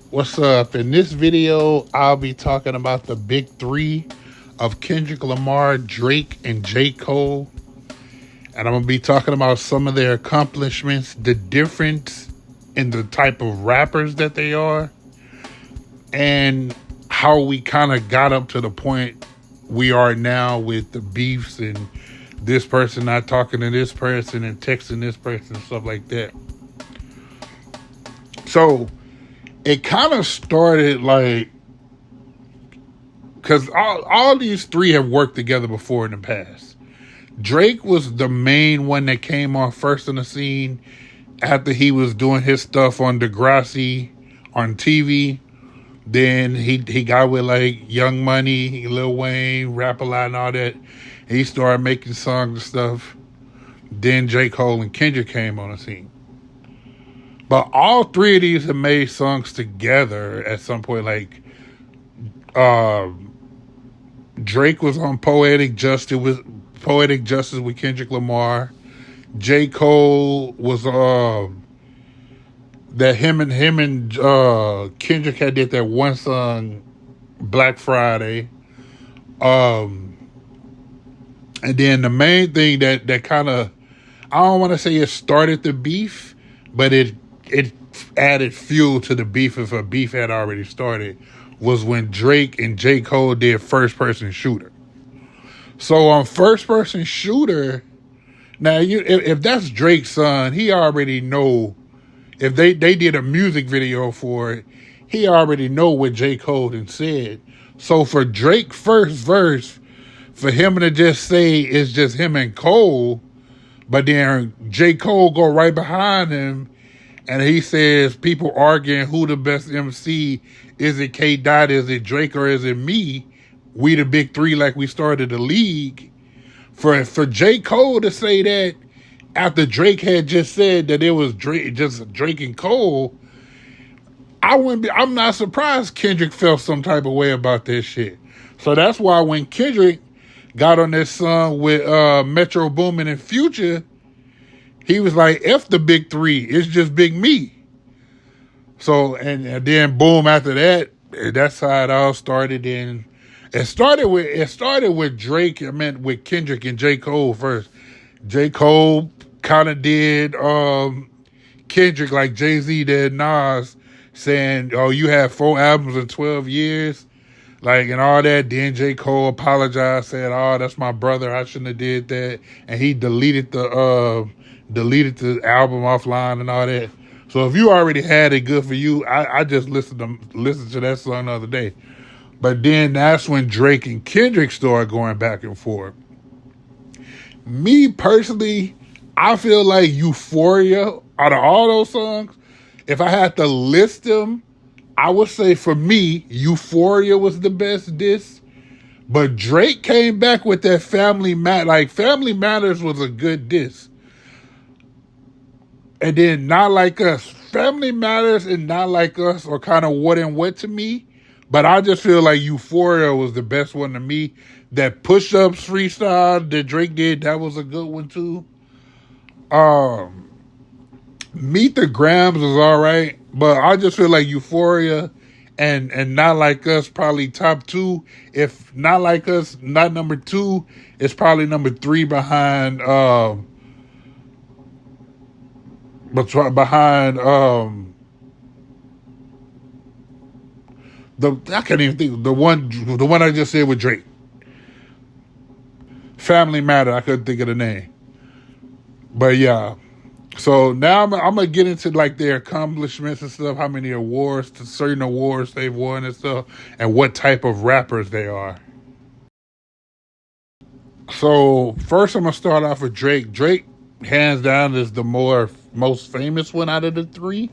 What's up? In this video, I'll be talking about the big three of Kendrick Lamar, Drake, and j.cole. And I'm going to be talking about some of their accomplishments, the difference in the type of rappers that they are, and how we kind of got up to the point we are now with the beefs and this person not talking to this person and texting this person and stuff like that. So it kind of started like, because all these three have worked together before in the past. Drake was the main one that came on first in the scene after he was doing his stuff on Degrassi on TV. Then he got with like Young Money, Lil Wayne, Rap a Lot and all that. He started making songs and stuff. Then j.cole and Kendrick came on the scene. But all three of these have made songs together at some point. Like Drake was on Poetic Justice with Kendrick Lamar. j.cole was that him and Kendrick had did that one song, Black Friday. And then the main thing that kind of, I don't want to say it started the beef, but it added fuel to the beef if a beef had already started, was when Drake and j.cole did First Person Shooter. So on First Person Shooter, now if that's Drake's son, he already know. If they did a music video for it, he already know what j.cole had said. So for Drake first verse, for him to just say it's just him and Cole, but then j.cole go right behind him and he says people arguing who the best MC, is it K. Dot, is it Drake, or is it me? We the big three like we started the league. For j.cole to say that after Drake had just said that it was Drake and Cole, I'm not surprised Kendrick felt some type of way about this shit. So that's why when Kendrick got on this song with Metro Boomin and Future, he was like, F the big three, it's just Big Me. So, and then boom, after that, that's how it all started. And it started with Drake, with Kendrick and j.cole first. j.cole kind of did Kendrick like Jay-Z did Nas, saying, oh, you had 4 albums in 12 years, like, and all that. Then j.cole apologized, said, oh, that's my brother, I shouldn't have did that. And he deleted the album offline and all that. So if you already had it, good for you. I just listened to that song the other day. But then that's when Drake and Kendrick started going back and forth. Me personally, I feel like Euphoria, out of all those songs, if I had to list them, I would say for me, Euphoria was the best diss. But Drake came back with that Family Matters was a good diss. And then Not Like Us. Family Matters and Not Like Us are kind of what and what to me. But I just feel like Euphoria was the best one to me. That Push-Ups freestyle that Drake did, that was a good one too. Meet the Grams was all right, but I just feel like Euphoria and Not Like Us probably top 2. If Not Like Us not number 2, it's probably number 3 behind I can't even think, the one I just said with Drake. Family Matter, I couldn't think of the name. But yeah. So now I'm going to get into like their accomplishments and stuff, how many awards, certain awards they've won and stuff, and what type of rappers they are. So first I'm going to start off with Drake. Drake, hands down, is the most famous one out of the three.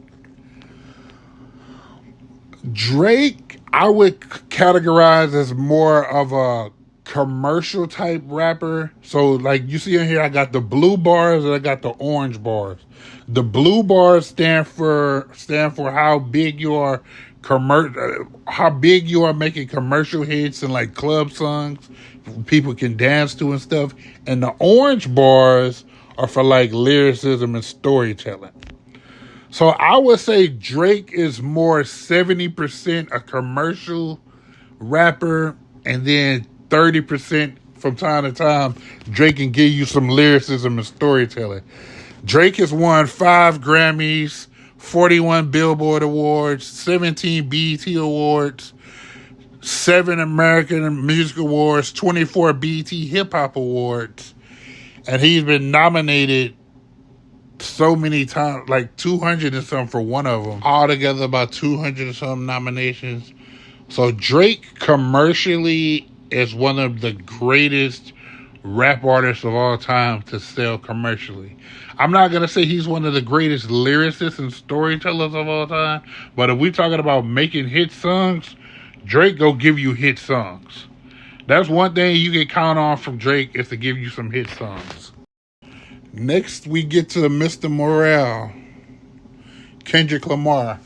Drake, I would categorize as more of a commercial type rapper. So like you see in here, I got the blue bars and I got the orange bars. The blue bars stand for how big you are making commercial hits and like club songs people can dance to and stuff. And the orange bars are for like lyricism and storytelling. So I would say Drake is more 70% a commercial rapper, and then 30% from time to time, Drake can give you some lyricism and storytelling. Drake has won 5 Grammys, 41 Billboard Awards, 17 BET Awards, 7 American Music Awards, 24 BET Hip Hop Awards, and he's been nominated so many times, like 200 and something for one of them. Altogether, about 200 and something nominations. So Drake commercially is one of the greatest rap artists of all time to sell commercially. I'm not going to say he's one of the greatest lyricists and storytellers of all time, but if we're talking about making hit songs, Drake go give you hit songs. That's one thing you can count on from Drake, is to give you some hit songs. Next, we get to Mr. Morale, Kendrick Lamar.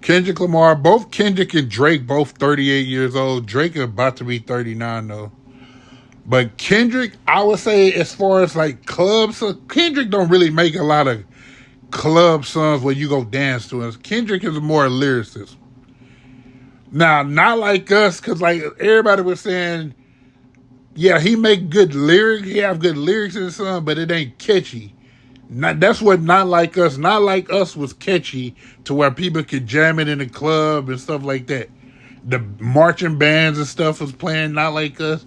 Kendrick Lamar, both Kendrick and Drake, both 38 years old. Drake is about to be 39, though. But Kendrick, I would say, as far as like clubs, so Kendrick don't really make a lot of club songs where you go dance to it. Kendrick is more a lyricist. Now, not like us, because like everybody was saying, yeah, he make good lyrics. He have good lyrics in the song, but it ain't catchy. That's what Not Like Us. Not Like Us was catchy to where people could jam it in the club and stuff like that. The marching bands and stuff was playing Not Like Us.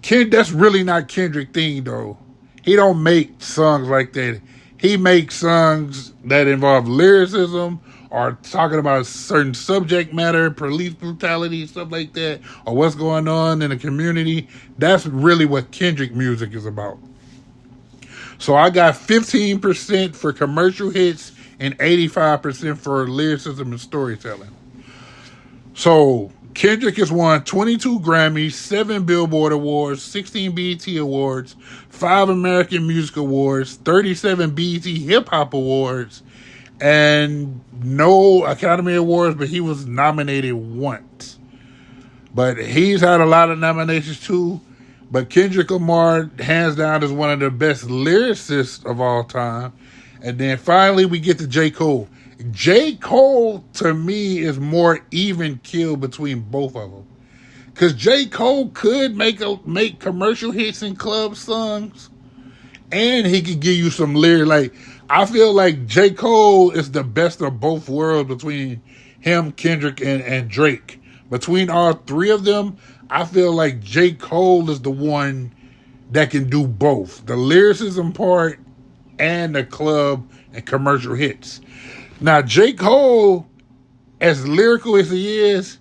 That's really not Kendrick thing, though. He don't make songs like that. He makes songs that involve lyricism or talking about a certain subject matter, police brutality, stuff like that, or what's going on in the community. That's really what Kendrick music is about. So I got 15% for commercial hits and 85% for lyricism and storytelling. So Kendrick has won 22 Grammys, 7 Billboard Awards, 16 BET Awards, 5 American Music Awards, 37 BET Hip Hop Awards, and no Academy Awards, but he was nominated once. But he's had a lot of nominations too. But Kendrick Lamar, hands down, is one of the best lyricists of all time. And then finally, we get to j.cole. j.cole, to me, is more even kill between both of them. Because j.cole could make commercial hits and club songs, and he could give you some lyrics. Like, I feel like j.cole is the best of both worlds between him, Kendrick, and Drake. Between all three of them, I feel like j.cole is the one that can do both. The lyricism part and the club and commercial hits. Now, j.cole, as lyrical as he is,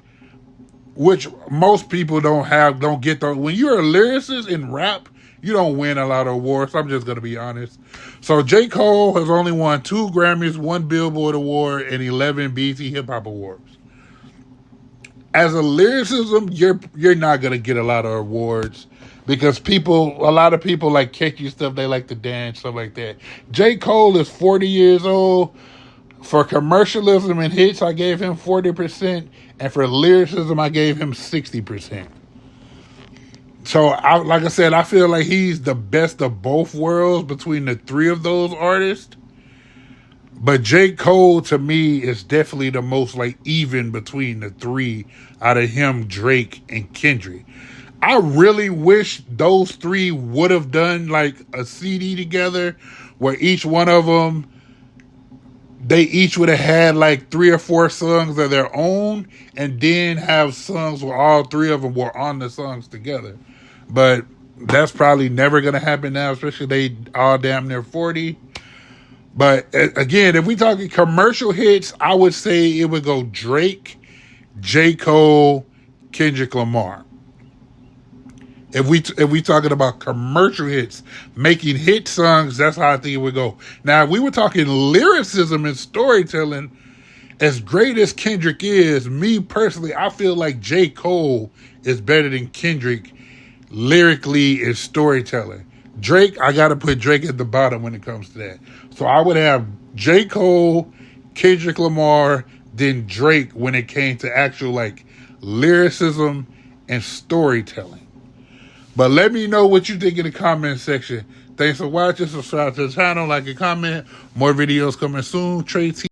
which most people don't get those. When you're a lyricist in rap, you don't win a lot of awards. I'm just going to be honest. So j.cole has only won 2 Grammys, 1 Billboard Award, and 11 BET Hip Hop Awards. As a lyricism, you're not going to get a lot of awards because a lot of people like catchy stuff. They like to dance, stuff like that. j.cole is 40 years old. For commercialism and hits, I gave him 40%. And for lyricism, I gave him 60%. So, like I said, I feel like he's the best of both worlds between the three of those artists. But j.cole, to me, is definitely the most like even between the three out of him, Drake, and Kendrick. I really wish those three would have done like a CD together where each one of them, they each would have had like 3 or 4 songs of their own and then have songs where all three of them were on the songs together. But that's probably never going to happen now, especially they all damn near 40. But again, if we talking commercial hits, I would say it would go Drake, j.cole, Kendrick Lamar. If we talking about commercial hits, making hit songs, that's how I think it would go. Now, if we were talking lyricism and storytelling, as great as Kendrick is, me personally, I feel like j.cole is better than Kendrick lyrically and storytelling. Drake, I got to put Drake at the bottom when it comes to that. So I would have j.cole, Kendrick Lamar, then Drake when it came to actual like lyricism and storytelling. But let me know what you think in the comment section. Thanks for watching. Subscribe to the channel, like and comment. More videos coming soon. Trey T.